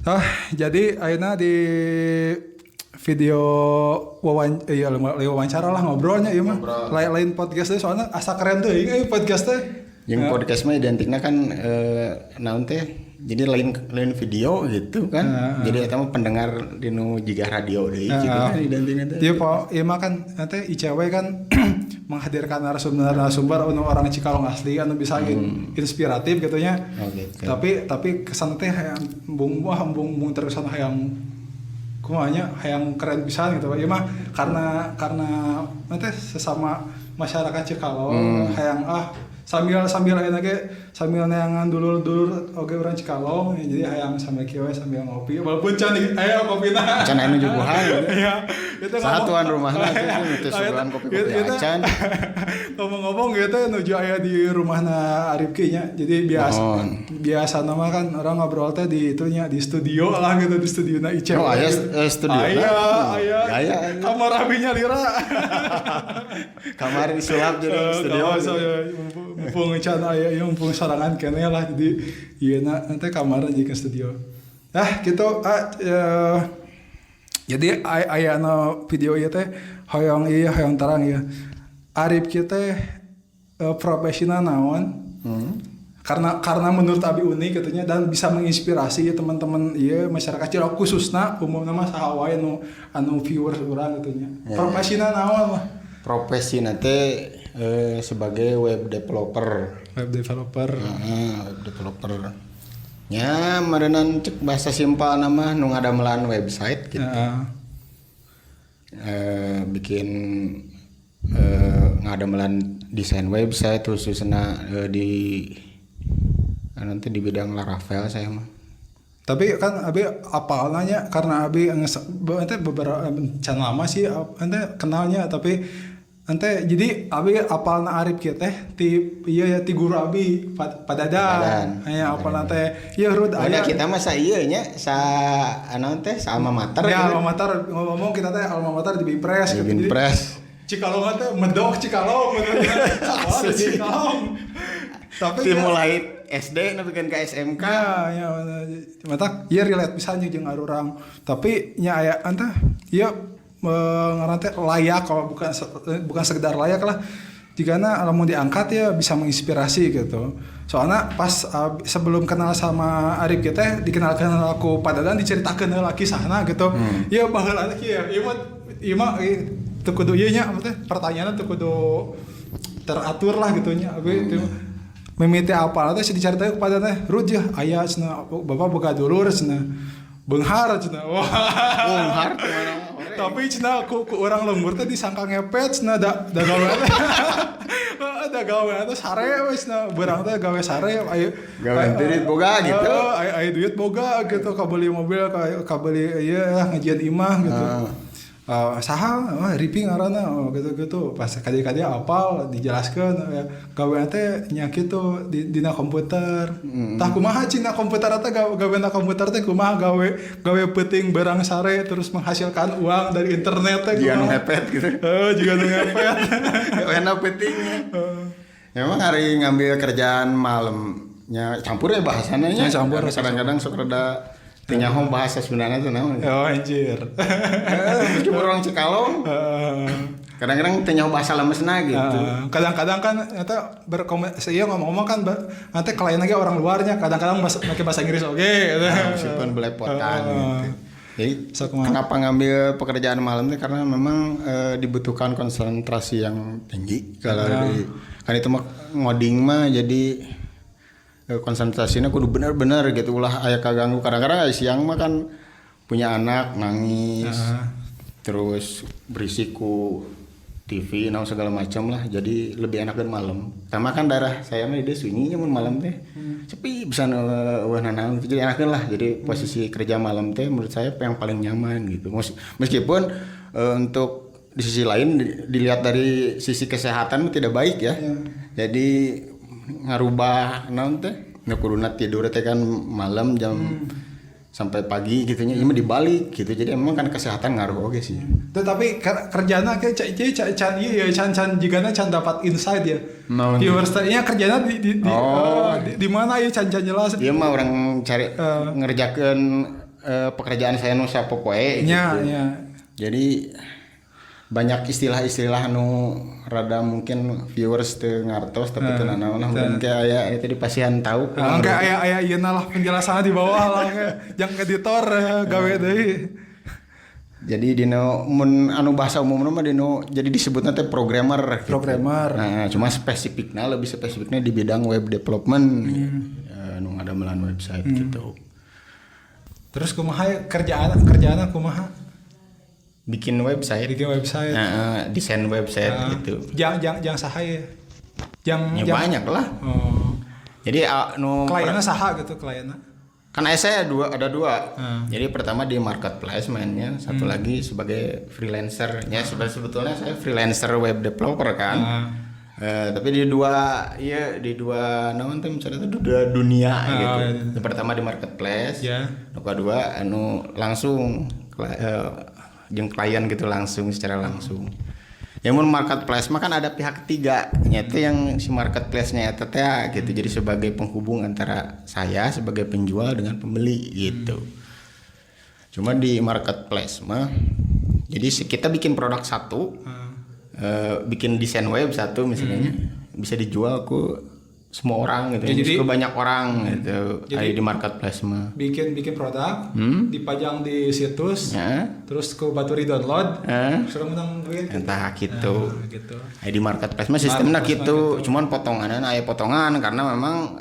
Ah, jadi ayeuna di video wawancara lah ngobrolnya ieu mah. Lain podcast teh soalnya asa keren teuing podcast teh. Yang podcast mah identiknya kan naon teh. Jadi lain video gitu kan. Jadi eta mah pendengar dinu jiga radio deui gitu kan identiknya teh. Ieu ieu mah kan teh ICW kan menghadirkan narasumber anu orang Cikalong asli anu bisa inspiratif gitu nya. Oh, gitu. Tapi kesan teh hayang bung terkesan hayang kumanya hayang keren pisan gitu. Ieu mah karena teh sesama masyarakat Cikalong hayang sambil ayeuna ge sambil neangan dulur-dulur oge urang Cikalong jadi hayang sambil kieu sambil ngopi walaupun can aya kopina Can aya nujuguhan iya itu satuan rumahna teh suguhan kopi-kopi acan ngomong-ngomong gitu nuju aya di rumahna Arif nya jadi biasa nama kan orang ngobrol teh di itunya di studio lah gitu di studiona ICW oh aya studio aya kamar abinya lira kamar disulap jadi studio mumpung can aya mumpung sorangan keneh lah jadi ieu nanti kamar jadi studio gitu jadi aya anu video ieu teh hoyong tarang ieu Arif kieu teh profesional naon karena menurut abi unik katanya dan bisa menginspirasi ya teman-teman ieu masyarakat Cileunca khususna umumna mah saha wae anu viewers urang katanya profesional naon mah profesina teh sebagai web developer. Ya, meureunnan cek bahasa simpel nama nu ngadamelan website gitu. Bikin ngadamelan desain website khususna di nanti di bidang Laravel saya mah. Tapi kan abi apal nanya karena abi ente beberapa can lama sih ente kenalnya tapi ente jadi abi apalna Arif kieu teh ti guru abi Padadan aya apalna teh ieu rud aya kita mah sa ieu nya sa anaon teh sa alma mater ya alma mater ngomong kita teh alma mater di Binpres gitu Binpres Cikalong teh medok Cikalong Cikalong tapi mulai SD nepikeun ka SMK ya mata ieu relate pisan jeung arurang tapi nya aya anta ieu ngaran teh layak kalau bukan sekedar layak lah jigana lamun diangkat ya bisa menginspirasi gitu soalnya pas sebelum kenal sama Arif kita teh dikenalkan aku Padadan diceritakeun heula kisahna gitu ieu baheula kieu ieu mah teu kudu ieu nya teh pertanyaanna teu kudu teratur lah gitu nya abi mimiti apal teh dicaritakeun kepada teh rud ya aya cenah bapak boga dulur cenah beunghar cenah wah beunghar tapi cenah ku urang lembur teh disangka ngepet cenah da gawe da gawe teh sare we cenah beurang teh gawe sare aya gawe duit boga gitu aya duit boga gitu ka beli mobil ka beli ieu ngajian imah gitu saha Ripi ngaranna gitu pas kadi-kadi apal dijelaskeun gawe teh nya kitu dina komputer tah kumaha cina komputer teh gaweana komputer teh kumaha gawe peuting barang sare terus menghasilkan uang dari internet teh jiga nu ngepet gitu jiga nu ngepet gaweana peutingnya memang hari ngambil kerjaan malamnya campur ya bahasana nya campur kadang-kadang sok rada tinyaho bahasa sebenarnya itu naon oh anjir meskipun orang Cikalong kadang-kadang tinyaho bahasa lemesna gitu kadang-kadang kan eta saya ngomong kan nanti klien lagi orang luarnya kadang-kadang pakai bahasa Inggris oke meskipun belepotan gitu. Jadi kenapa ngambil pekerjaan malam itu karena memang dibutuhkan konsentrasi yang tinggi kalau kan itu mah ngoding mah jadi konsentrasinya kudu bener-bener gitu ulah aya kaganggu kadang-kadang siang mah kan punya anak nangis terus berisiko TV naon segala macam lah jadi lebih enak kan malam sama kan daerah saya mah ide sunyinya mun malam teh sepi bisa nanaon jadi enakeun lah jadi posisi kerja malam teh menurut saya yang paling nyaman gitu meskipun untuk di sisi lain dilihat dari sisi kesehatan tidak baik ya jadi ngarubah naon teh nu kuduna tidur teh kan malam jam sampai pagi gitunya ieu mah dibalik gitu jadi emang kan kesehatan ngaruh oge sih tapi kerjana ke can ieu can jigana can dapat insight ya viewers teh nya kerjana di mana ieu can jelas ieu mah orang cari ngerjakeun pekerjaan saya nu sapopoe Nya, gitu. nya. Jadi banyak istilah-istilah nu rada mungkin viewers teu ngartos tapi teu nanaon lah mungkin kayak aya itu di pasihan tahu. Kayak aya ieu lah penjelasan di bawah lah yang editor gawe deui. Jadi dino mun anu bahasa umumna mah dino jadi disebutna teh programmer gitu. Programmer. Nah, cuma lebih spesifiknya di bidang web development. Nu ngadamelan website gitu. Terus kumaha kerjaana kumaha? Bikin website. Desain website gitu. Jang saha ya? Jang banyak lah. Oh. Jadi kliennya saha gitu kliennya? Kan saya ada dua. Jadi pertama di marketplace mainnya, satu lagi sebagai freelancer. Ya sebetulnya saya freelancer web developer kan. Tapi di dua naon teh misalnya itu dua dunia gitu. Yang pertama di marketplace. Yang kedua langsung jeung klien gitu langsung secara langsung. Ya mun marketplace mah kan ada pihak ketiga, yaitu yang si marketplace-nya eta teh gitu. Jadi sebagai penghubung antara saya sebagai penjual dengan pembeli gitu. Cuma di marketplace mah jadi kita bikin produk satu, bikin desain web satu misalnya bisa dijual ke semua orang gitu. Jadi ke banyak orang gitu. Jadi di marketplace mah. Bikin produk, dipajang di situs, terus ke baturi download, suruh menang duit. Entah gitu. Gitu. Di marketplace mah sistemnya gitu. Cuman potongannya aya potongan karena memang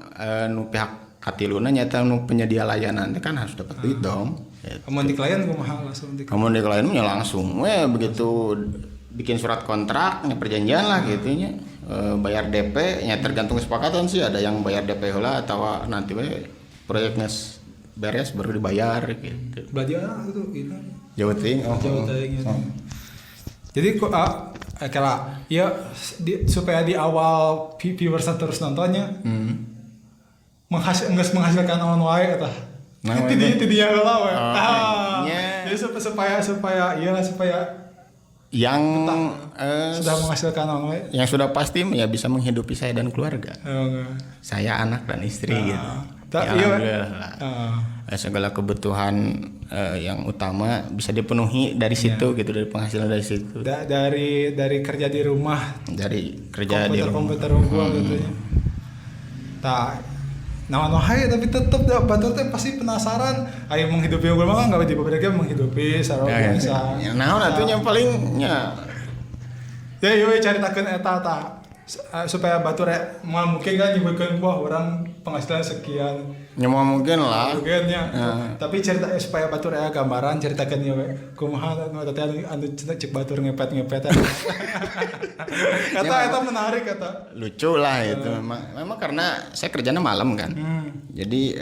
nu pihak katiluna nyata nu penyedia layanan kan harus dapat duit dong. Gitu. Kamu di klien kumaha langsung di. Kamu di klien nya langsung. Begitu bikin surat kontrak, perjanjian lah gitu nya. Bayar DP nya tergantung kesepakatan sih, ada yang bayar DP heula atau nanti proyeknya beres baru dibayar gitu. Berarti itu gitu. Jawa Teuing. Jadi kok kala ya supaya di awal viewers terus nontonnya menghasilkan naon wae eta. Itu dia heula we. Jadi supaya yang sudah menghasilkan naon wae. Yang sudah pasti ya bisa menghidupi saya dan keluarga. Saya, anak dan istri gitu. Segala kebutuhan yang utama bisa dipenuhi dari situ gitu, dari penghasilan dari situ. Dari kerja di rumah. Dari kerja di rumah. Komputer gitu ya. Nah, tapi tetap batur teh pasti penasaran. Ayo menghidupi gue mah enggak tiba-tiba menghidupi secara biasa. Ya naon atunya palingnya. Ya caritakeun eta supaya batur mungkin kan nyebutkeun orang penghasilan sekian. Ya mungkin lah. Mungkin ya. Tapi cerita supaya batur gambaran ceritakeun ya we. Kumaha teh anu cek batur ngepet. Eta menarik kata. Lucu lah itu memang karena saya kerjanya malam kan. Jadi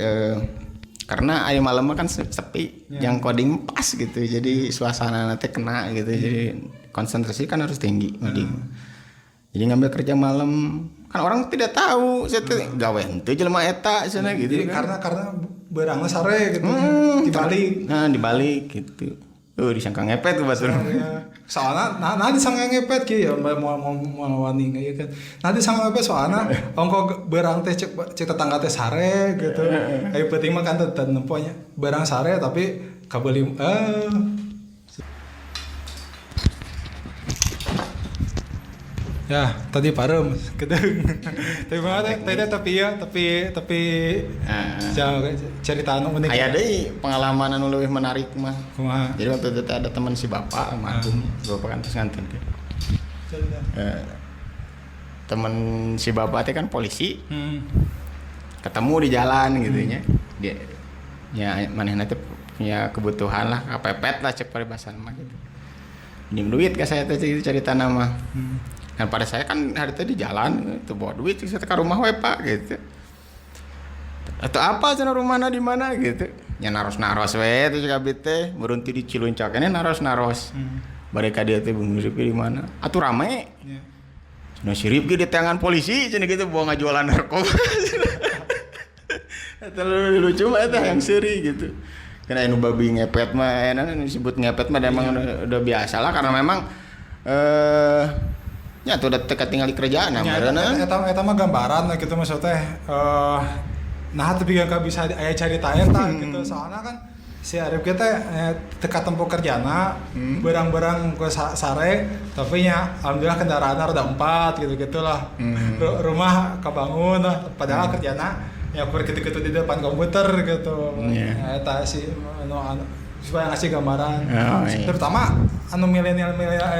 karena hari malam kan sepi, yang coding pas gitu. Jadi suasana nanti kena gitu. Jadi konsentrasi kan harus tinggi coding. Jadi ngambil kerja malam kan orang tidak tahu saya tuh gawe henteu jelema eta cenah gitu kan. Karena beurangna sare gitu. Dibalik. Dibalik gitu. Disangka ngepet tuh batur. Soalnya nah disangka ngepet kieu ya mau wani ieu kan. Nah disangka ngepet soalnya ongko beurang teh cek tetangga teh sare gitu. Aya penting mah kan teu nemponya. Beurang sare tapi kabeuli ya tadi parem gedeng tapi mana tapi cerita anu unik aya deui pengalaman anu leuwih menarik mah kumaha jadi waktu itu ada teman si bapak almarhum bapak kan terus nganten teman si bapak teh kan polisi ketemu di jalan gitu nya dia ya manehna teh punya kebutuhan lah kepepet lah cek paribasan mah gitu pinjam duit ka saya teh cerita nama dan pada saya kan hari itu di jalan itu bawa duit saya ke rumah we pak gitu atau apa cenah rumahna di mana gitu nya naros we teh kabeh teh berhenti di Ciluncak ini naros bari ka dieu teh sirip di mana atuh rame cenah sirip ge di tangan polisi cenah gitu bawa ngajualan narkoba eta lucu mah eta yang seri gitu karena anu babi ngepet mah disebut ngepet mah emang udah biasa lah karena memang nya tuh udah teka tinggal di kerjaan eta mah gambaran lah gitu maksudnya nah tapi gak bisa aya carita eta gitu soalnya kan si Arif kita teka tempo kerjana barang-barang ke sare tapi nya alhamdulillah kendaraan ada 4 gitu-gitulah. Rumah kebangun lah padahal kerjana ya gitu-gitu di depan komputer gitu. Eta si anu supaya ngasih gambaran. Terutama anu milenial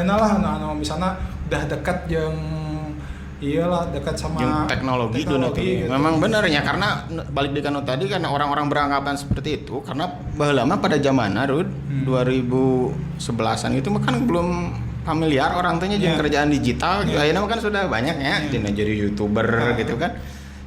lah anu misalnya udah dekat yang iyalah dekat sama yang teknologi dunia gitu. Memang benar ya karena balik di kanu tadi karena orang-orang beranggapan seperti itu karena baheula pada zamanna Rud 2011-an itu kan belum familiar orang tanya jeung kerjaan digital gitu. Ayeuna kan sudah banyak ya jadi YouTuber gitu kan.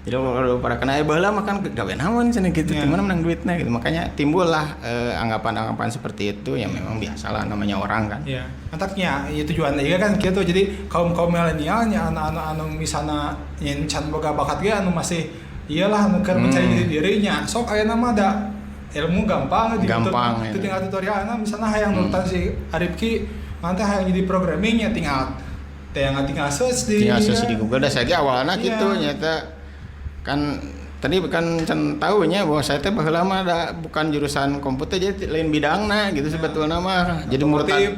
Jadi kalau para kena baheula mah kan gawe naon cenah gitu. Gimana menang duitnya gitu. Makanya timbullah anggapan-anggapan seperti itu yang memang biasalah namanya orang kan. Iya. Antaknya ya tujuannya juga kan gitu. Jadi kaum milenial nya anak-anak anu misalnya yang can boga bakat ge anu masih iyalah anu keur mencari dirinya. Sok ayeuna mah da ilmu gampang di gampang itu tinggal tutorial misalnya hayang nurutan si Arifki nanti hayang jadi programmingnya tinggal search di Google dah saja awalnya gitu nyata kan tadi kan tahunya bahwa saya teh baheula mah bukan jurusan komputer jadi lain bidangna gitu sebetulnya mah jadi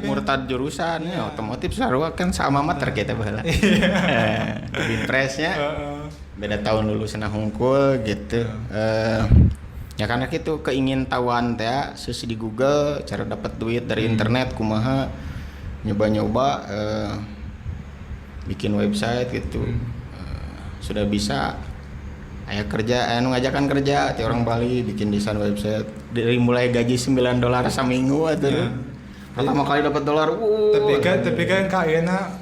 murtad jurusan ya otomotif sarua kan sama mater kita baheula Binpresnya beda tahun lulusna hungkul gitu ya karena gitu keingin tahuan teh search di Google cara dapat duit dari internet kumaha nyoba-nyoba bikin website gitu sudah bisa aya kerja ngajakan kerja ti orang Bali bikin desain website dari mulai gaji $9 seminggu atuh pertama kali dapat dolar tapi kan kayaknya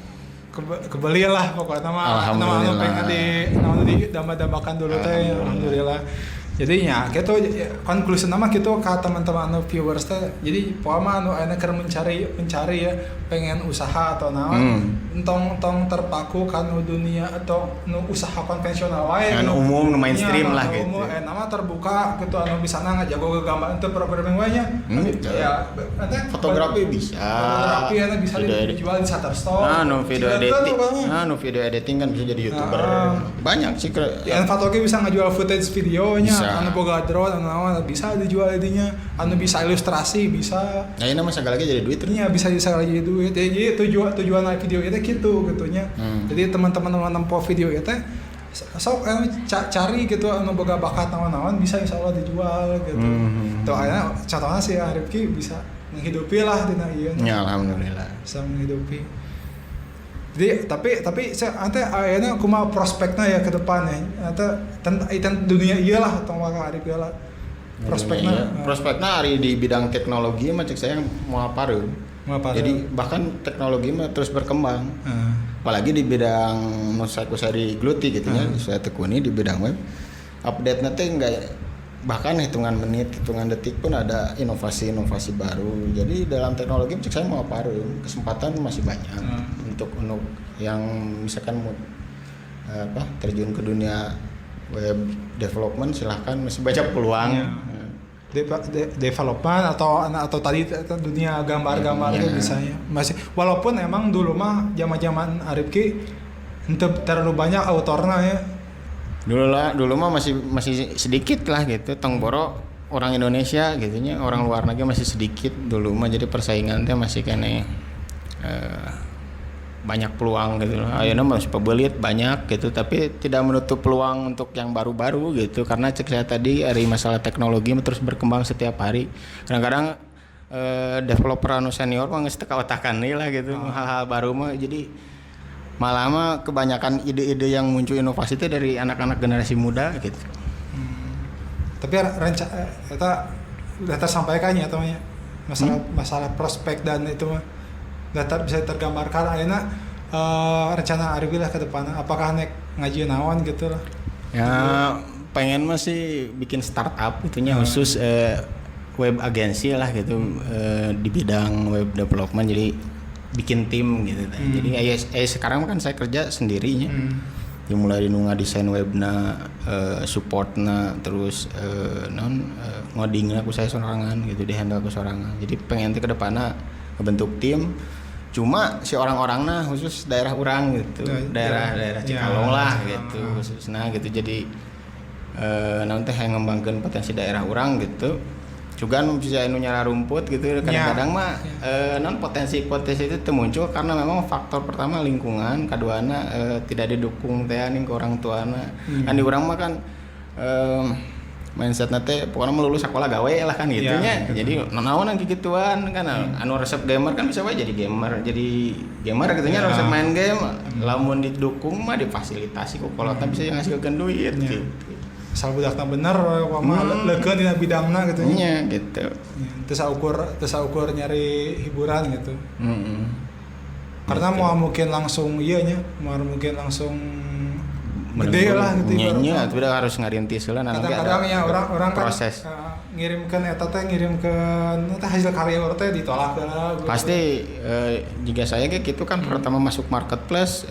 kebeli lah pokoknya nama pengen di damba-dambakan dulu teh alhamdulillah jadinya gitu konklusi nama gitu ke teman-teman anu viewers teh jadi poama anu aya keur mencari ya pengen usaha atau naon entong terpaku kan dunia atau nu usaha konvensional wae anu umum nu mainstream lah gitu nama terbuka gitu anu bisana ngajago gambar untuk programming wae nya ya fotografi bisa anu bisa dijual di Shutterstock video editing kan bisa jadi YouTuber banyak sih fotografi bisa ngajual footage videonya anu boga drone anu bisa dijual dinya anu bisa ilustrasi bisa nah ini mah segala lagi jadi duit nya bisa segala jadi duit jadi tujuan video itu gitunya jadi teman-teman nempo video itu sok cari gitu anu boga bakat naon-naon bisa insyaallah dijual gitu tuh akhirnya contohnya si Arifki bisa menghidupi lah dina ieu ya alhamdulillah bisa menghidupi jadi tapi ante ayeuna kumaha prospekna ya ke depan ya tentang dunia iyalah tong Arif lah prospekna ari di bidang teknologi mah cek saya mau pareum jadi bahkan teknologi mah terus berkembang apalagi di bidang nu saya digluti gitu ya saya tekuni di bidang web update teh enggak bahkan hitungan menit hitungan detik pun ada inovasi baru jadi dalam teknologi cek saya mau pareum kesempatan masih banyak untuk yang misalkan mau terjun ke dunia web development silahkan masih banyak peluang development atau tadi dunia gambar-gambar itu misalnya masih walaupun emang dulu mah zaman Arifki ente terlalu banyak autorna ya dulu mah masih sedikit lah gitu tong boro orang Indonesia gitunya orang luar negeri masih sedikit dulu mah jadi persaingan teh masih kene banyak peluang gitu loh. Ayeuna masih pebelit banyak gitu tapi tidak menutup peluang untuk yang baru-baru gitu karena cek saya tadi dari masalah teknologi terus berkembang setiap hari. Kadang-kadang developer anu senior mah geus teu kaotakan lah gitu hal-hal baru mah jadi malah mah kebanyakan ide-ide yang muncul inovasi itu dari anak-anak generasi muda gitu. Tapi rencana eta udah tersampaikan ya temannya masalah prospek dan itu mah bisa tergambarkan ayeuna rencana Arif lah ke depan apakah nek ngaji naon gitu lah ya pengen masih bikin startup itunya khusus web agensi lah gitu di bidang web development jadi bikin tim gitu jadi sekarang kan saya kerja sendirinya dimulai desain webna supportna terus ngodingna aku saya sorangan gitu dihandle aku sorangan jadi pengen ke depanna ngebentuk tim cuma si orang-orangnya khusus daerah urang gitu daerah Cikalong lah gitu khususnya gitu jadi nanti yang ngembangkan potensi daerah urang gitu juga bisa anu nyala rumput gitu kadang-kadang mah non potensi itu teu muncul karena memang faktor pertama lingkungan, kaduana tidak didukung teh ning ke orang tuana. Kan di urang mah kan mindset nate pokoknya mau lulus sekolah gawe lah kan gitu nya. Jadi naon gituan kan anu resep gamer kan bisa wae jadi gamer gitu nya resep main game lamun didukung mah difasilitasi kok kalau bisa ngasilkeun duit gitu. Asal budakna bener mah leukeun dina bidangna gitu nya gitu. Teu saukur nyari hiburan gitu. Karena mau mungkin langsung mungkin langsung gede lah gitu. Nya itu udah harus ngarintis heula nanti kadang-kadang ya orang proses. Kan ngirimkeun eta teh ngirimkeun hasil karya urang teh ditolak lah. Pasti jika saya kayak gitu kan pertama masuk marketplace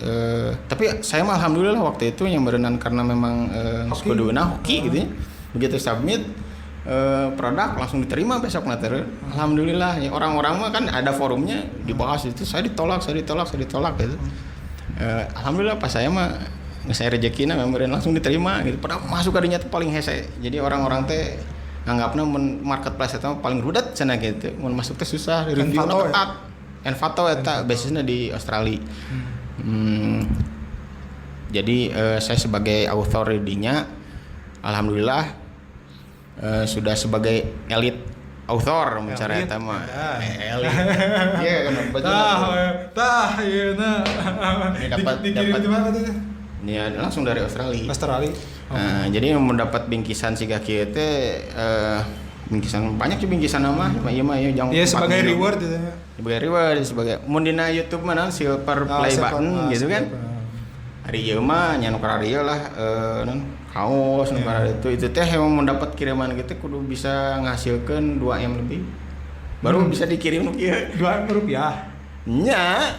tapi saya mah alhamdulillah waktu itu yang berenang karena memang kuduna hoki gitu ya. Begitu submit produk langsung diterima besok nanti. Alhamdulillah ya orang-orang mah kan ada forumnya dibahas itu saya ditolak gitu. Alhamdulillah pas saya mah saya rezekina memang langsung diterima gitu. Padahal masuk kadinya tuh paling hese. Jadi orang-orang teh anggapna marketplace eta paling rudet cenah gitu. Mun masuk teh susah, reviewna ketat. Envato eta basisnya di Australia. Jadi saya sebagai author dinya alhamdulillah sudah sebagai elite author mencari eta mah. Elit. Iya kan baca. Ieu na. Dapat di mana tuh? Ya langsung dari Australia. Jadi mendapat bingkisan siga kieu teh bingkisan banyak sih bingkisan mah jangan sebagai reward gitu. Sebagai mun dina YouTube mah silver play button gitu kan. Hari ieu mah nya nu kararieu lah kaos nu kararieu itu teh emang mendapat kiriman gitu kudu bisa ngasilkeun 2M lebih. Baru bisa dikirim nu kieu. 2M rupiah. Nya,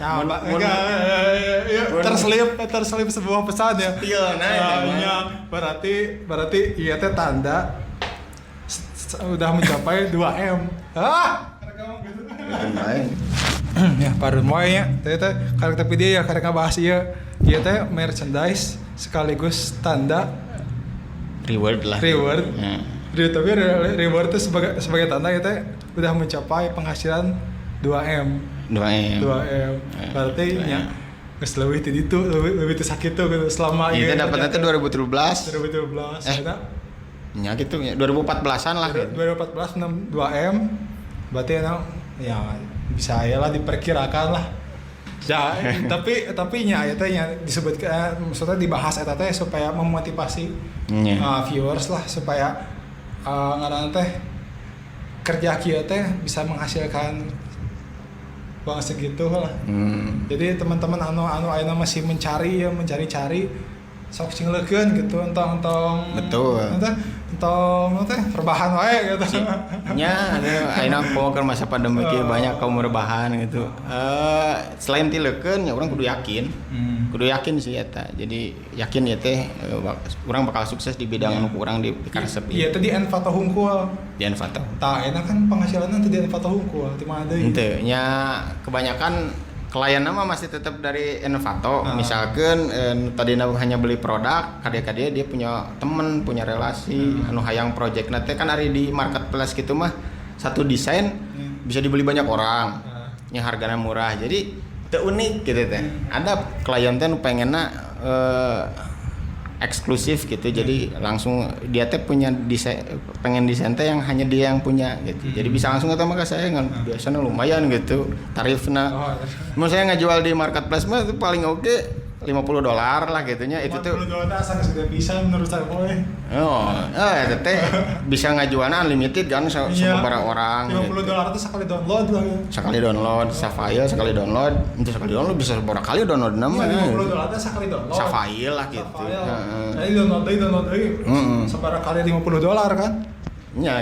terselip sebuah pesan ya. Iya, berarti iya teh tanda udah mencapai 2M. Ya, parun moe nya. Teh karakter video ya karek ngabahas ieu. Ieu teh merchandise sekaligus tanda reward. Tapi reward itu sebagai tanda ya teh udah mencapai penghasilan 2M. Berarti nya geus leuwih ti ditu, leuwih ti sakitu gitu selama ieu. Itu dapatna teh 2017. Nya gitu nya 2014-an lah. 2014 2M. Berarti ya bisa aya lah diperkirakan lah. Ya, tapi nya eta nya disebutkan maksudnya dibahas eta teh supaya memotivasi viewers lah supaya ngaranna teh kerja kieu teh bisa menghasilkan uang segitu lah. Jadi teman-teman anu ayeuna masih mencari sok cinglekeun gitu entong betul entong teh rebahan wae gitu. Nya ayeuna keur masa pandemi kieu banyak kaum rebahan gitu. Selain ti leukeun nya urang kudu yakin. Kudu yakin sih eta. Jadi yakin ya teh urang bakal sukses di bidang anu urang di karesep. Iya tadi Envato hungkul. Di Envato. Tah enak kan penghasilanna teh di Envato hungkul ti mana deui. Henteu nya kebanyakan klien nama masih tetap dari Envato. Misalkan tadina hanya beli produk, kadang-kadang dia punya temen, punya relasi, anu hayang project nanti kan hari di marketplace gitu mah satu desain bisa dibeli banyak orang, yang harganya murah, jadi teu unik gitu teh. Ada klien teh nu pengenna eksklusif gitu, jadi langsung dia teh punya desain, pengen desain teh yang hanya dia yang punya gitu. Jadi bisa langsung ketemu ke saya kan, biasanya lumayan gitu tarifnya. Mau saya ngejual di marketplace mah itu paling oke $50 lah gitunya. Itu tuh $50 sangat sudah bisa menurut saya boy. Itu teh bisa ngajualna unlimited kan sabaraha orang. $50 itu sekali download lah. Sekali download, safile sekali download. Itu sekali download bisa berapa kali download nama. $50 itu sekali download. Safile lah gitu. Jadi download deui. Sabaraha kali $50 kan? Ya,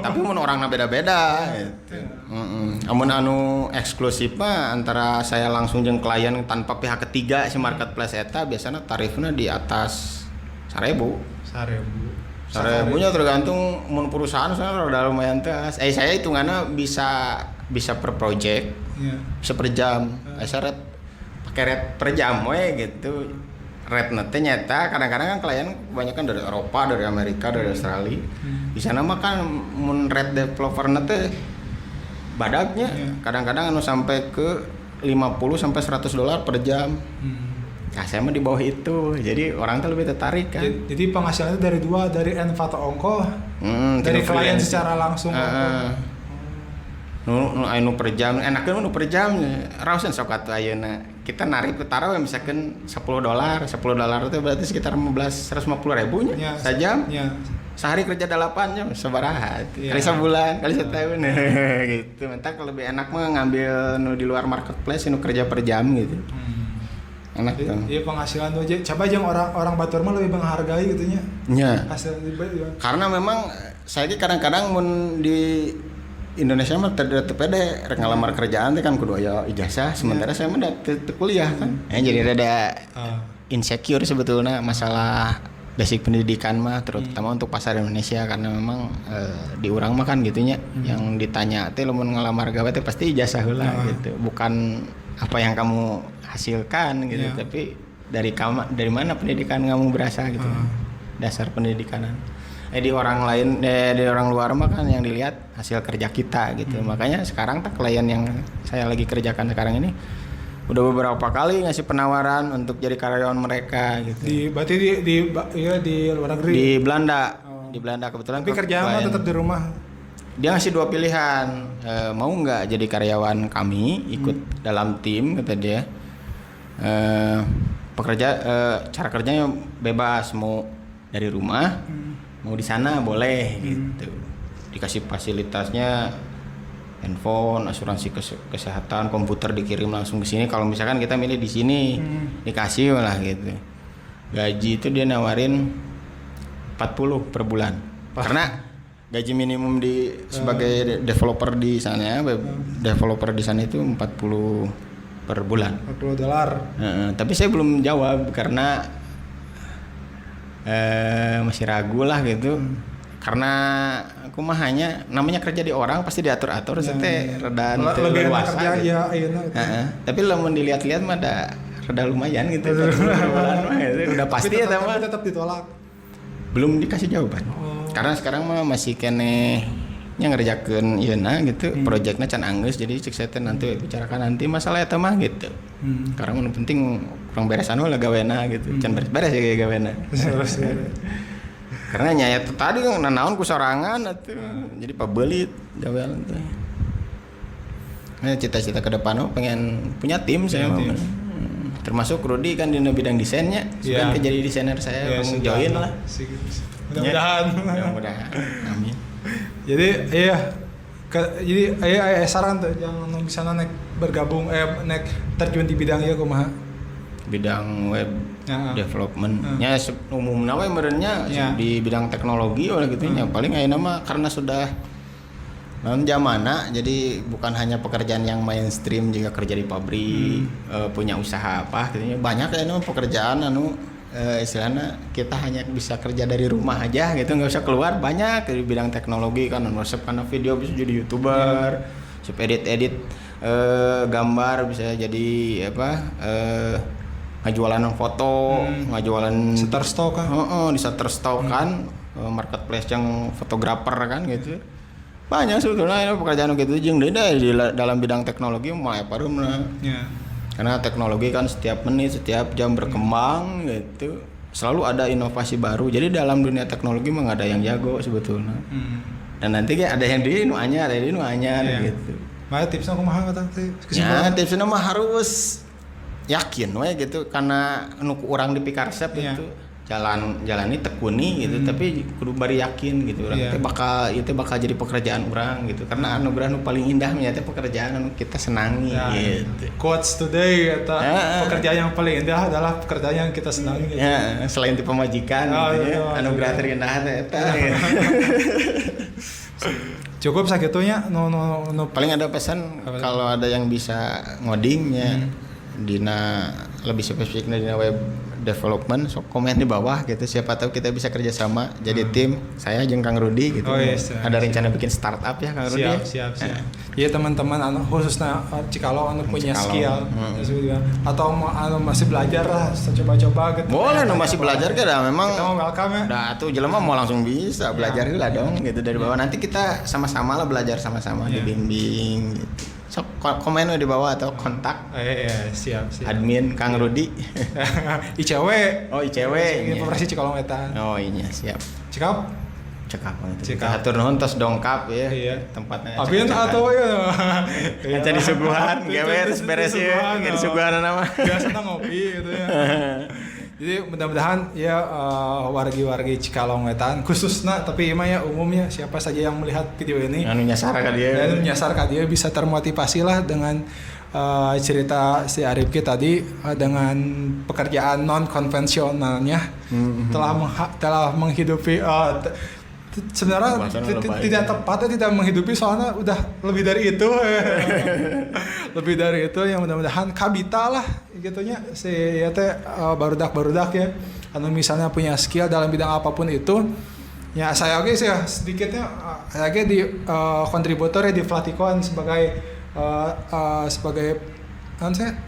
tapi mun orangna beda-beda gitu. Amun anu eksklusif mah antara saya langsung jeung klien tanpa pihak ketiga si marketplace eta biasanya tarifnya di atas 1.000. 1.000 nya tergantung mun perusahaan soalnya udah lumayan teh. Saya hitungannya bisa per project. Bisa per jam. Syarat pakai rate per jam we gitu. rate nanti nyata kadang-kadang kan klien kebanyakan dari Eropa, dari Amerika, dari Australia. Di sana mah kan mun rate developer nanti badaknya kadang-kadang anu sampai ke 50 sampai $100 per jam. Nah, saya mah di bawah itu. Jadi orang tuh lebih tertarik kan. Jadi penghasilannya dari Enva atau ongko, dari klien secara langsung. Nu per jam, enaknya nu per jam. Rausan sok atuh ayeuna. Kita narik utara misalkan $10. $10 itu berarti sekitar 150.000 nya sajam. Ya. Sehari kerja 8 jam sabaraha. Kali sebulan, kali setahun gitu. Mentak lebih enak mah ngambil nu di luar marketplace nu kerja per jam gitu. Enak tuh. Iya penghasilan tuh aja. Coba aja orang Batur mah lebih menghargai gitu nya. Iya. Hasil karena memang saya kadang-kadang mun di Indonesia mah tidak pede rek ngalamar kerjaan teh kan kudu aya ijazah sementara saya mah teu kuliah kan. Jadi rada insecure sebetulnya masalah basic pendidikan mah terutama untuk pasar Indonesia karena memang di urang mah kan gitunya yang ditanya teh lamun ngalamar gawe teh pasti ijazah heula gitu. Bukan apa yang kamu hasilkan gitu tapi dari mana pendidikan kamu berasal gitu. Dasar pendidikan. Di orang lain di orang luar mah kan yang dilihat hasil kerja kita gitu. Makanya sekarang tak klien yang saya lagi kerjakan sekarang ini udah beberapa kali ngasih penawaran untuk jadi karyawan mereka gitu. Berarti di luar negeri. Di Belanda. Di Belanda kebetulan. Tapi kerja mah tetap di rumah. Dia ngasih 2 pilihan. Mau nggak jadi karyawan kami ikut dalam tim kata dia. Cara kerjanya bebas mau dari rumah. Mau di sana boleh gitu. Dikasih fasilitasnya handphone, asuransi kesehatan, komputer dikirim langsung ke sini. Kalau misalkan kita milih di sini dikasih lah gitu. Gaji itu dia nawarin 40 per bulan. Karena gaji minimum sebagai developer di sana, developer di sana itu 40 per bulan. $40. Tapi saya belum jawab karena masih ragu lah gitu karena aku mah hanya namanya kerja di orang pasti diatur-atur teh rada leluasa gitu. Tapi lamun dilihat-lihat mah ada rada lumayan gitu udah pasti ya tapi tetap ditolak belum dikasih jawaban karena sekarang mah masih kene nya ngerjakeun ieuna gitu proyeknya can anggeus jadi cek saya nanti bicarakan nanti masalah eta mah gitu karena yang penting kurang beresan lah gawena gitu can beres ya gawena karena nyaya tadi nanaon ku sorangan atuh jadi pabelit gawean teh cita-cita ke depan pengen punya tim saya mah termasuk Rudi kan di bidang desainnya sudah jadi desainer saya join lah mudah-mudahan amin. Jadi saran tuh yang bisa naik bergabung naik terjun di bidang ieu kumaha? Bidang web development. Nya umumna we meureunnya di bidang teknologi oleh gitu nya paling ayeuna mah karena sudah zamanna jadi bukan hanya pekerjaan yang mainstream juga kerja di pabrik, punya usaha apa gitu nya banyak ayeuna pekerjaan istilahnya kita hanya bisa kerja dari rumah aja gitu nggak usah keluar banyak di bidang teknologi kan resep karena video bisa jadi YouTuber bisa edit gambar bisa jadi ngajualan foto ngajualan Shutterstock kan di Shutterstock kan marketplace yang fotografer kan gitu banyak sebetulnya pekerjaan gitu jeung di dalam bidang teknologi mulai pareumna karena teknologi kan setiap menit, setiap jam berkembang gitu. Selalu ada inovasi baru. Jadi dalam dunia teknologi mah nggak ada yang jago sebetulnya. Dan nanti kayak ada yang di nu anyar, ada di nu anyar gitu. Maya tipsnya kumaha kata teh? Ya, tipsnya mah harus yakin we gitu karena nu urang dipikarsep gitu. Jalani tekuni gitu tapi kudu bari yakin gitu urang teh bakal jadi pekerjaan urang gitu karena anugerah nu paling indah nya teh pekerjaan anu kita senangi gitu. Quotes today eta pekerjaan yang paling indah adalah pekerjaan yang kita senangi gitu. Selain di pemajikan gitu anugerah terindah teh eta. Cukup sakitunya no paling ada pesan kalau ada yang bisa ngodingnya dina lebih spesifiknya dina web development, so komen di bawah gitu, siapa tahu kita bisa kerjasama jadi tim, saya jeung Kang Rudi gitu. Oh, yes, ada rencana bikin startup ya Kang Rudi. Siap. Iya teman-teman anu khususnya cikalo anu punya skill atau anu masih belajar lah, coba-coba gitu. Boleh masih belajar kan, memang kita mau welcome ya. Nah, tuh jelema mau langsung bisa belajar heula dong gitu dari bawah. Nanti kita sama-sama lah belajar sama-sama dibimbing gitu. So, komen di bawah atau kontak. Iya, siap. Admin Kang Rudi. ICW. Oh, ICW. Informasi Cikalong Wetan. Oh, iya, siap. Cekap. Hatur nuhun tos dongkap ya. Iya. Tempatnya. Abian atau ya. Kan jadi suguhan, gawe terus beres ya. Jadi suguhan nama. Biasanya ngopi gitu ya. Jadi mudah-mudahan ya wargi-wargi Cikalong Wetan khususnya, tapi emang ya umumnya siapa saja yang melihat video ini anu nyasar ka dia. Dan nyasar ka dia bisa termotivasi lah dengan cerita si Arifki tadi dengan pekerjaan non konvensionalnya telah menghidupi sebenarnya tidak tepatnya tidak menghidupi, soalnya udah lebih dari itu. Lebih dari itu yang mudah-mudahan kabita lah gitunya si ya teh barudak ya anu misalnya punya skill dalam bidang apapun itu ya. Saya oke sih ya sedikitnya saya oke di kontributor ya di Flaticon sebagai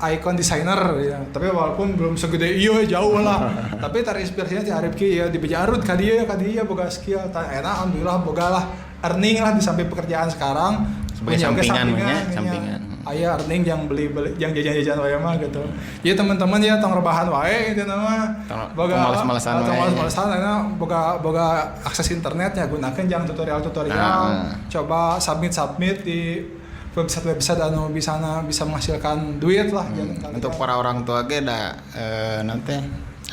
icon designer ya, tapi walaupun belum segede iyo jauh lah. Tapi terinspirasinya si Arifki ya di Bejarut kadieu boga skill enak, alhamdulillah boga lah earning lah di samping pekerjaan sekarang sebagai sampingan. Aya earning yang beli yang jajan-jajan wae mah gitu. Jadi teman-teman ya tong rebahan wae gitu nama boga males-malesan enak boga akses internet ya, gunakeun jang tutorial coba submit di website anu bisa menghasilkan duit lah. Untuk para orang tua ge nanti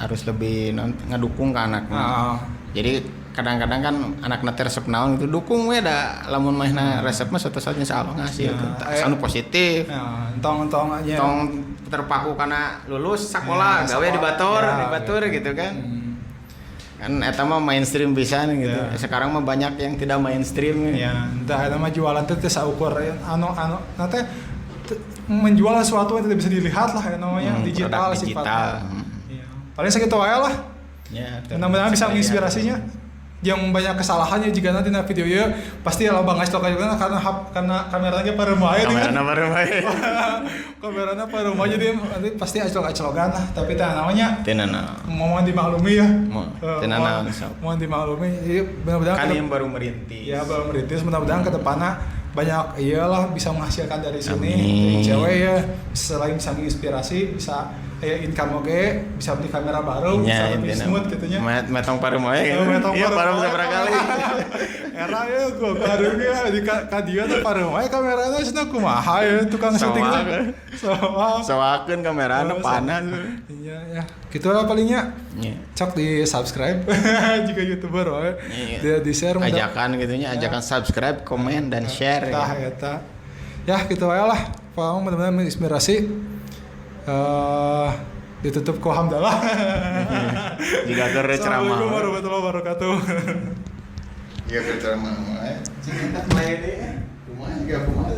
harus lebih ngedukung ke anaknya. Jadi kadang-kadang kan anak nanti resep naon gitu dukung we da lamun mainna resep mah satu-satunya insyaallah ngasih anu positif. Tong aja. Tong terpaku karena lulus sekolah gawe di batur gitu kan. Kan eta mah mainstream pisan gitu. Sekarang mah banyak yang tidak mainstream ya. Entah eta mah jualan teh saukur anu nanti menjual sesuatu yang tidak bisa dilihat lah namanya digital sifatnya. Iya. Paling segitu wae lah. Ya, mudah-mudahan bisa menginspirasinya. Yang banyak kesalahannya jika nanti na video ya pasti lah bang ngasih tau karena kameranya paremae kameranya paremae jadi nanti pasti aclok-aclokan lah, tapi teh namanya mohon dimaklumi ya. Mohon dimaklumi. Jadi benar-benar kan yang baru merintis. Ya baru merintis, mudah-mudahan ke depannya banyak iyalah bisa menghasilkan dari sini. Dari cewek ya selain bisa menginspirasi, bisa income bisa beli kamera baru, bisa lebih smooth gitunya. Metong paremae gitu. Iya parem seberapa kali. Era ya gua karunya di kadia tuh paremae kameranya cenah kumaha ya tukang syuting. Soakeun kamerana panas. Iya ya. Gitulah palingnya. Cok di subscribe jika YouTuber wae. Di share ajakan gitunya, ajakan subscribe, komen dan share. Tah eta. Ya gitu wae lah. Paham benar-benar menginspirasi. Ditutup ku hamdalah. Jika keur ceramah. Assalamualaikum warahmatullahi wabarakatuh. Iya keur ceramah. Cinta mulai deh. Kumaha juga kumaha.